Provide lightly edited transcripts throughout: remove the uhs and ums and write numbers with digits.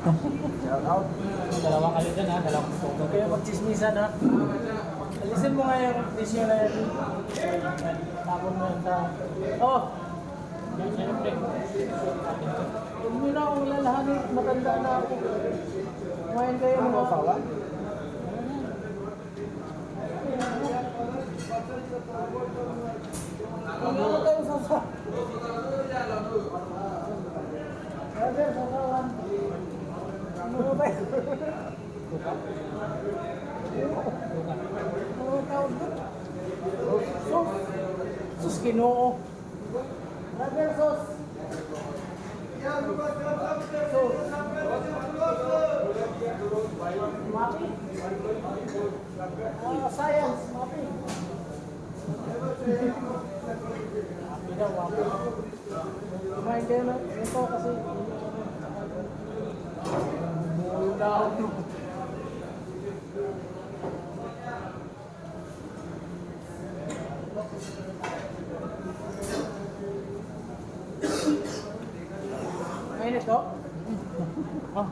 Shout out. Dalawa kayo dyan ha, dalawang tubo. Kaya magchismisan ha. Alisin mo nga yung visyo na yan. Tapon mo yan sa... Oh! Yung siyempre. Huwag nyo na akong lalahanin. Matanda na ako. Kumain kayo Ano mga... asawa? Huwag na tayo sasa. Brother, sasawan. Ano ba ba yun? Ano ang tawag doon? Sus! Sus, Ginoo. Brother, sus! Sus! Mapi? Science, mapi. Mapi daw, mapi. Kumain kayo na. Ito kasi. Bumulo daw. Mainit to? Oh,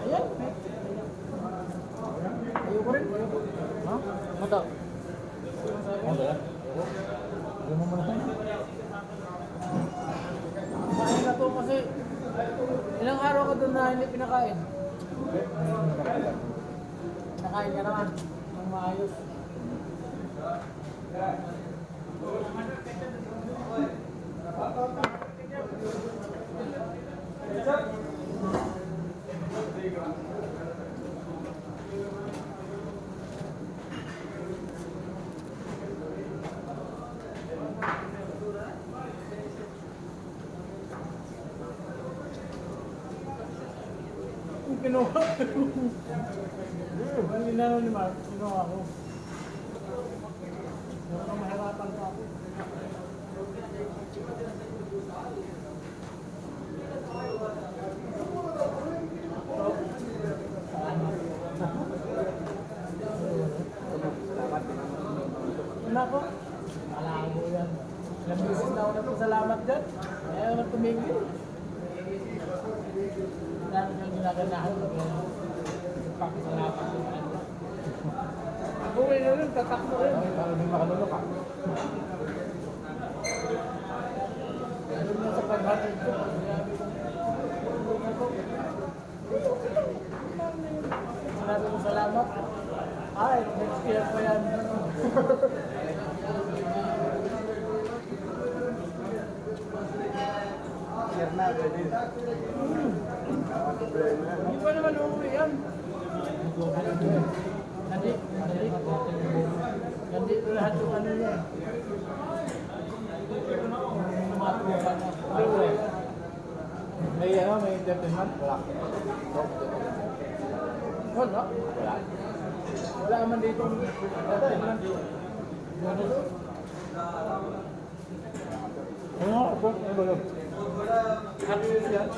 Ayan. Ayoko rin. Ayoko. ha? Ano to? Ano ba yan? Ano mo muna tayo? Kumain na to kasi ilang araw ka doon na hindi pinakain. Nakain ka naman ng maayos. Yung kinuha. Ang inano ni Mark, kinuha ko. Mukhang mahirapan pa ako. Ano po? Malabo yan. Ilang beses na ako nagpasalamat dyan. Ayaw na tumigil. Dami niyang ginaganahan. Pakisalamat ko na. Buwi na rin, tatakbo rin. Para may makalunok ka. Ano na sa paghatid ko? Sinabi ko salamat. Ay, next year pa yan. Share na, pwede. Hindi pa naman uuwi yan. Nandito lahat yung ano niya. Tumatuwa na. May ano, may entertainment? Wala. Wala. Wala. Wala naman dito. Entertainment. Ano nga, ako? Ano ba yun? Happy yan.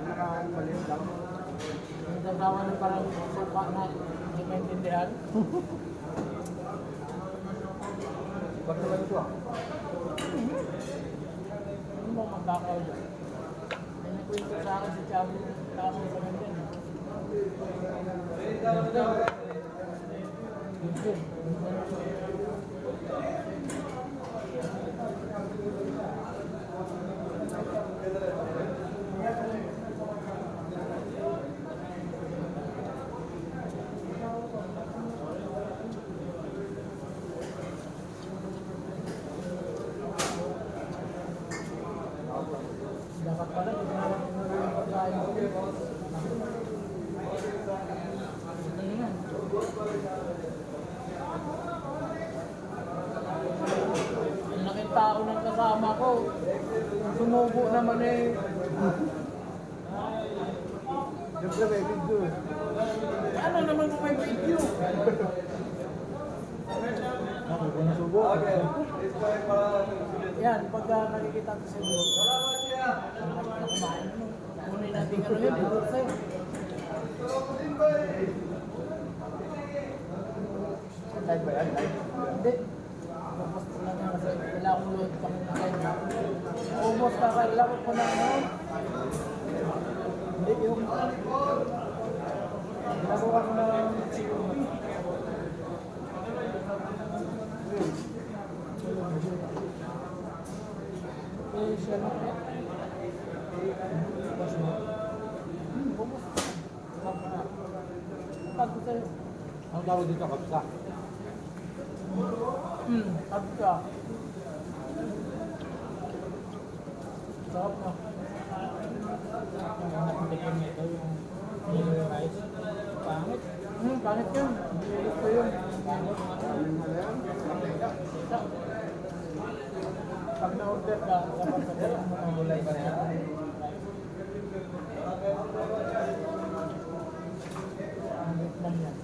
Nakakalimutan lang. Yung tatawa na parang sapa na hindi maintindihan. Ba't naman ito ah? Ano mo magkakaw dyan? May nakwento sa akin si Chavo. Chavo sa ganyan. Yun. Dapat pala, hindi na yung pagkain ko. Ano yan? Ang laking tao ng kasama ko. Sumubo naman eh. Siyempre may video eh. Ano naman kung may video? Ako, kung nasubo. Yan, pag nakikita ko sa video. Na kumain. Kunin natin ano yun, bukod sa'yo. Live ba yan? Live? Hindi. Tapos ko lang yan kasi wala akong load pang nakain. Ubus ka, kailangan ko ko na ano. Hindi, yung... Ginagawa ko ng COP. Eh, siya na po. Bukas. Pag ko sa'yo. Ang tawag dito, kapsa. Pag ka. Sarap na. Nakatikim nito yung yellow rice. Pangit. Pangit yun. Hindi gusto yun. Pag na-order ka, dapat sabihin mo ang gulay pa na yan. Ang Vietnam yan.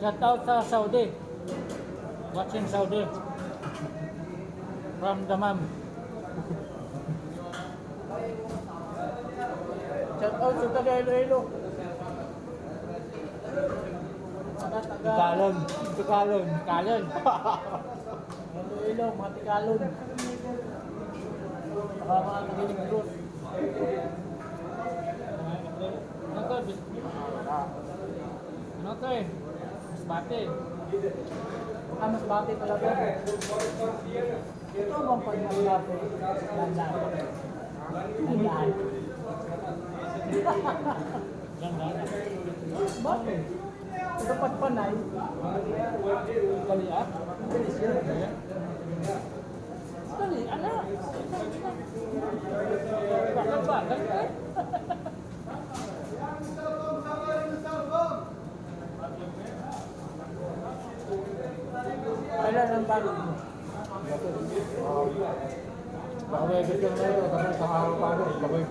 Shout out sa Saudi. Watching Saudi. From Damam. Shout out sa taga Iloilo. Saka taga Tukalon. Tukalon. Kalon. Iloilo, mga Tigalon. Saka mga taga-Negros. Ano to? Ano to eh? Masbate. Mas bati talaga. Ito bang pag-masbate? Landaan. Landaan. Yan na. Bakit? Ito pagpanay. Kali ah? Bilis yun. Kali, ano? Bakit ba? Kali eh? Kailan ang balog mo? Baka may gusto na ito, kasi sa araw pa ito, sabay.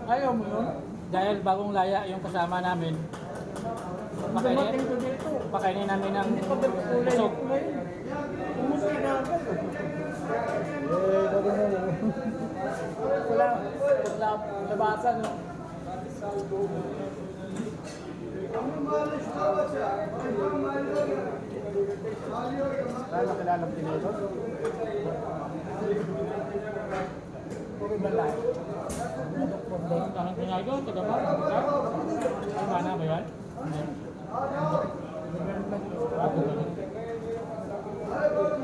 Ayaw mo yun? Dahil bagong laya yung kasama namin, Dumating ko dito. pakainin namin ng Hindi pa ba kulay busog. dito ngayon? Umusti na agad. Eh, sabi mo, Wala labasan. No? dahil nakilala mo tinito. Puro balay. Ang pinagaw, taga ba? Ay, mana ba yan?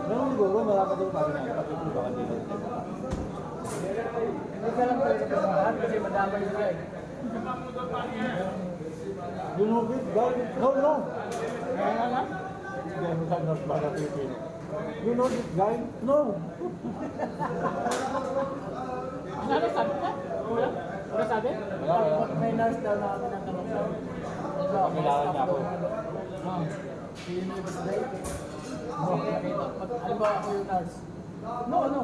Pero siguro, marami din pa rin ako. Pati ba kanina? Hindi ka lang pwede kamahan kasi madamay ka eh. You know this guy? No, no. Ano? Hindi mo sa North Bala, Pilipino. You know this guy? No. Ano sabi ka? Wala? Wala sabi? Pag may nurse daw na kami ng tanong sa Pakilala niya ako. Oo. Sino yung basta day? Nakita. Halimbawa ako yung nurse. No, no.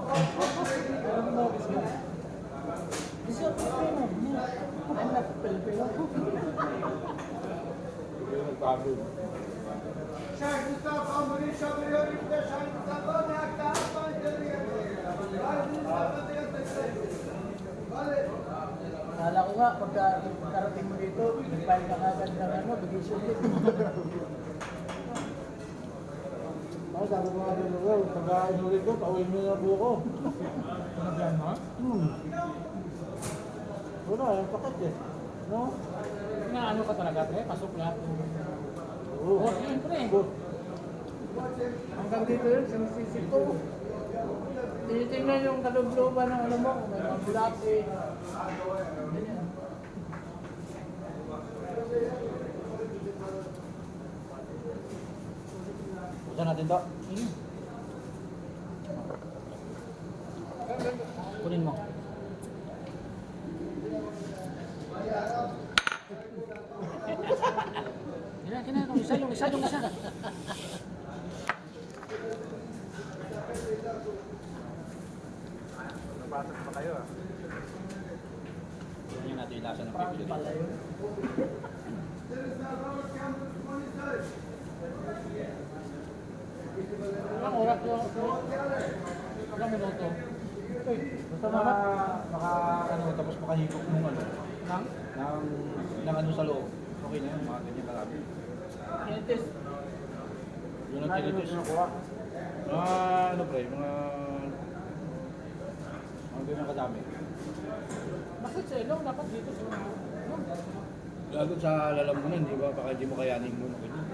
Alam mo, is good. Is your Filipino? I'm not Filipino. Yung nagpagod. Kala ko nga, pagkarating mo dito, nag-file ka agad ng ano, vacation leave. Ay, sabi ko nga din, well, pagka-inulit ko, pauwi mo na buko. Nagyan mo? Wala, yung sakit eh. No? Nga ano ka talaga, pre? Pasok lahat. Oo. Oh, siyempre. Good. Hanggang dito yun, sinisisi ko. Tinitingnan yung kalubluban ng ano mo, kung may mga bulati. Ganyan. Buksan natin to. Kunin mo. Kina, yung isa. Nabatas pa kayo ah. Yan natin yung lasa ng Proud pipili. pala yun. Ilang oras yung ilang minuto. Uy, Basta ano, tapos makahigop nung ano, nang ng ano sa loob. Okay na yun, mga ganyan karami. Initis. Yun ang Kaya tinitis. yung nakuha. Mga ano pre, mga ganyan kadami. Bakit sa ilong? Dapat dito sa ilong. Gagot sa lalamunan, di ba? Baka hindi mo kayanin mo na ganyan.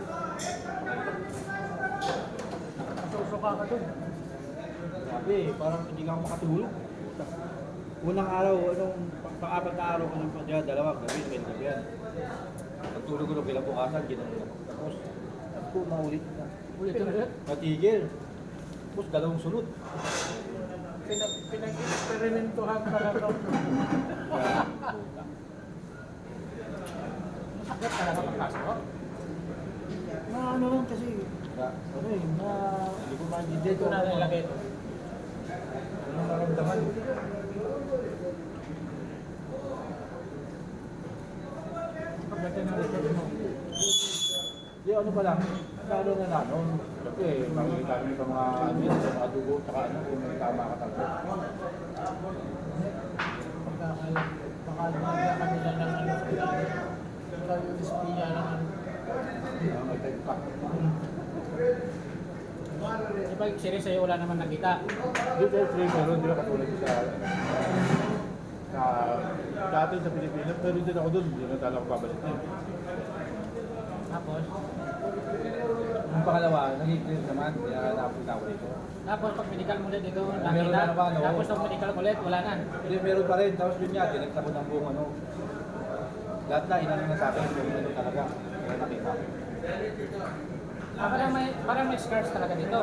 Masusuka ka dun. Sabi, parang hindi ka ako makatulog. Unang araw, pang-apat na araw ko ng pagdya, dalawa, gabi, may gabi yan. Pagtulog ko ng kinabukasan, ginagawa. Tapos, sabi ko, maulit na. Ulit. Natigil. Tapos, dalawang sunod. Pinag-experimentuhan ka lang daw. Masakit talaga pagkasok. Na ano lang kasi, ano eh, na hindi ko maintindihan Dito na nilagay ito. Anong naramdaman? Pagdating ng result mo. Di ano pa lang, lalo na nanon. Kasi makikita kami sa mga ano yun, sa mga dugo, tsaka ano, kung may tama ka talaga. Pagkakalagyan kanila ng ano sa ilalim. Ikaw yung espiya ng ano. May type pa. Di ba yung series sa'yo wala naman nakita? Dito sa stream, meron din ako katulad sa atin sa Pilipinas, pero din ako doon, hindi na talaga ako babalik din. Tapos, Yung pangalawa, nag-clear naman, kaya napunta ako dito. tapos pag medical mo ulit dito, Meron nakita. na naman, oo. Tapos pag medical mo ulit, wala na. Hindi, meron pa rin, tapos yun nga, dinagtapon ng buong ano. Lahat na, inano na sa akin, yung ano talaga, kaya nakita. Parang may scars talaga dito.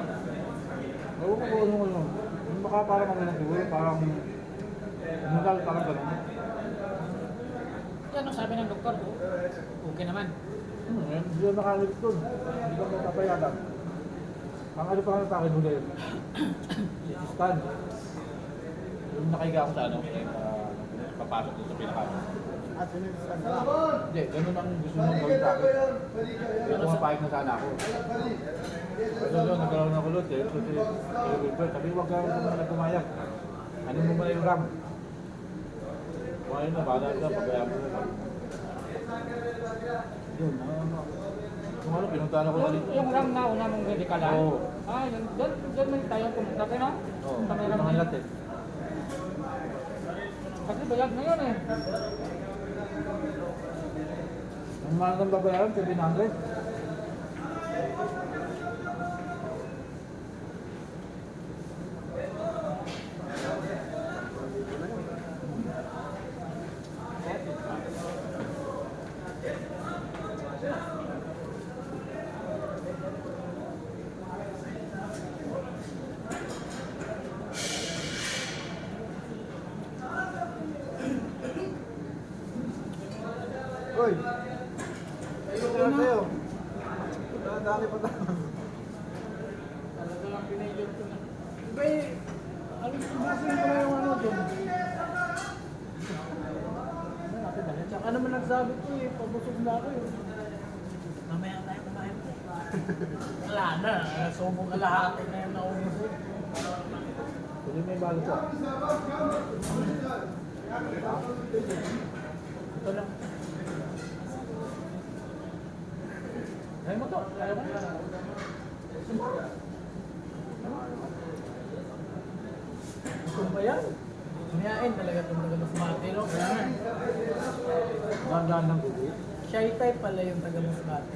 Oo ko ano. Yung baka parang ano lang siguro, parang nunal, parang gano'n. Yan ang sabi ng doktor, okay naman. Hindi na nakalit doon. Hindi ka mapapayagan. Ang ano pa nga sa akin huli, scan. Yung nakahiga ako sa ano, papasok doon sa pinaka. At sinisiskan ka. Hindi, ganun ang gusto mong gawin sa akin. Kaya pumapayag na sana ako. Kasi doon, nagkaroon ng kulot eh. So, Wilbert, sabi, huwag ka muna nagkumayag. Ano mo muna yung RAM? Kumain na, bahala na, pagkayaan mo na lang. Yun, kung ano, pinuntahan ako na dito. Yung RAM na una mong medikalan? Oo. Doon may tayo pumunta kayo, no? Oo, Sa may RAM na mga yun. lahat eh. Kasi bayag na yun eh. Ang mahal ng babayaran, 700. Hoy! Ito na sa'yo. Dali pa tayo. Talaga lang pinayod ko na. Iba eh, alis ko ba yung ano doon? Ano natin ba? Tsaka naman nagsabi ko eh, pabusog na ako eh. Mamaya tayo kumain po. Wala na, nasubong kalahati na yung naubos eh. Pwede may bago po. Ito lang. Ayaw mo to, ayaw mo. Gusto ba yan? Sumiyain talaga itong taga-Masbate, no? Gandaan ng gubi. Shy type pala yung taga-Masbate.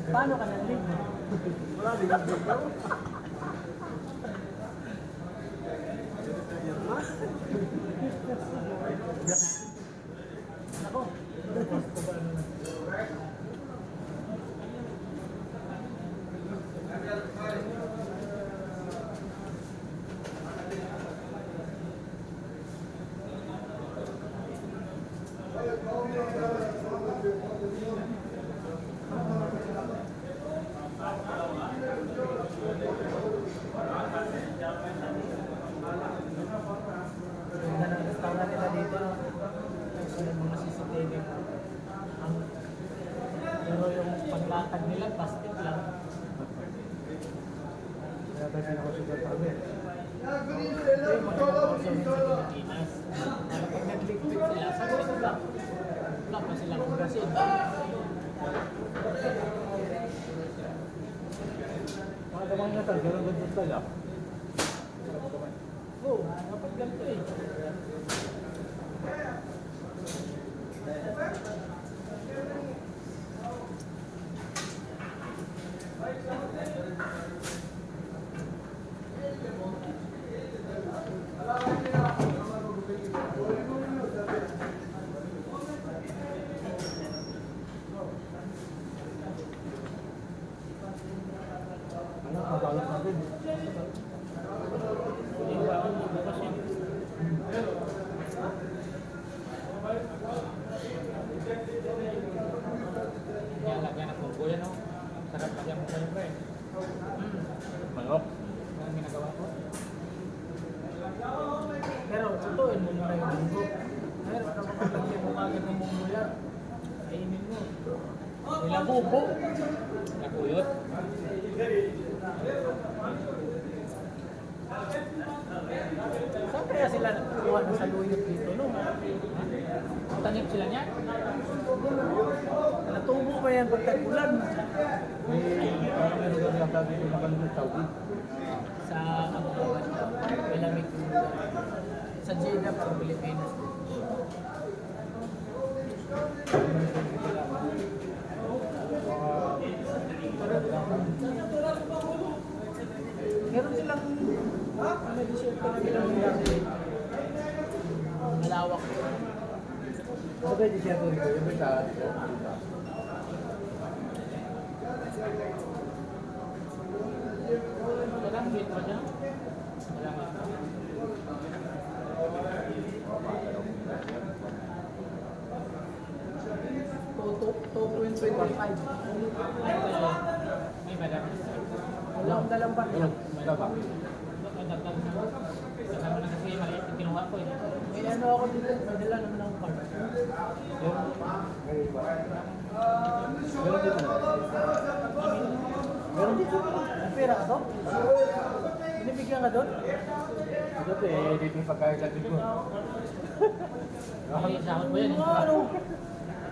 Paano ka nang-live mo? Wala, di ka daw. Ako. Ganda ng restaurant nila dito. Yung mga CCTV. Pero yung paglatag nila, plastic lang. Kaya Ito yung pinakasugat sa amin. Yung mga nag-consume sa Pilipinas. Pag nag-liquid sila, sabi sila, wala pa silang Brazil. Mga damang nga tal, gano'n gano'n tal. Oo, dapat ganito eh. Ano, mabalot natin. Hindi ba ako bukas yun? Yan, lagyan ng munggo yan, no? Sarap lagyan mo kayo, pre. Manok. Yan ang ginagawa ko. Pero tutuin mo muna yung munggo. Pero kapag lagyan mo agad ng munggo yan, kainin mo. Nilabubo. Nakuyot. Saan kaya sila nakuha ng saluyot dito, no? Tanim sila niya? Natubo pa yan pag tag-ulan. Parang meron ka lang dati yung nakalunod Saudi. Sa Malamig sa Jeddah sa Pilipinas. Meron silang may desert pa nilang dati. Malawak. Ano ba yung disyento nito? Yung may taas. Walang gate pa niya? Walang gate pa. To 2.25. May madami. Wala akong dalang ba? Wala ba? Dagdag mo na kasi maliit yung kinuha ko eh. May ano ako dito, may dala naman akong card. May iba. Meron dito na. Meron dito? May pera ka to? Binibigyan ka doon? Dito eh, dito yung pagkain natin ko. May sahod mo yan eh. Ano?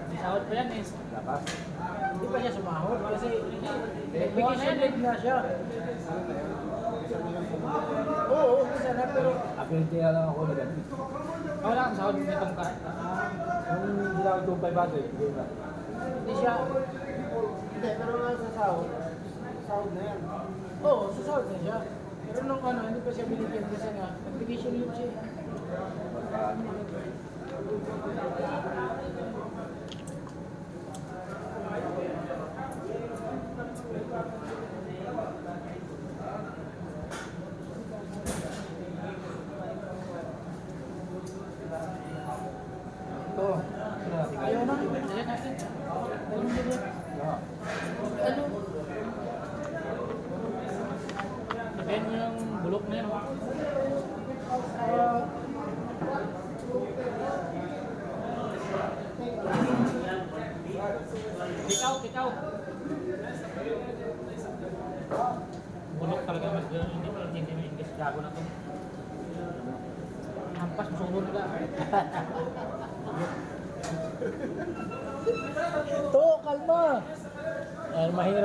May sahod pa yan eh. Dapat. Hindi pa siya sumahod kasi vacation leave na siya. Oo, kasi na pero Apente lang ako na ganun. wala kang sahod nitong card. Ang ginagawa itong 500, bigay na. Hindi siya, Hindi, pero nga sa sahod, sahod na yan. oo, sasahod na siya. Pero nung ano, hindi pa siya binigyan kasi nga, nag-vacation leave siya. Ito, ito natin. Ayaw na, dali natin. Dali mo din. Yeah. Ano? Sabihin mo yung bulok na yan. Ikaw. Bulok talaga mag hindi mo English. Gago na to. Hampas, musunod ka. To, kalma. Mahirap.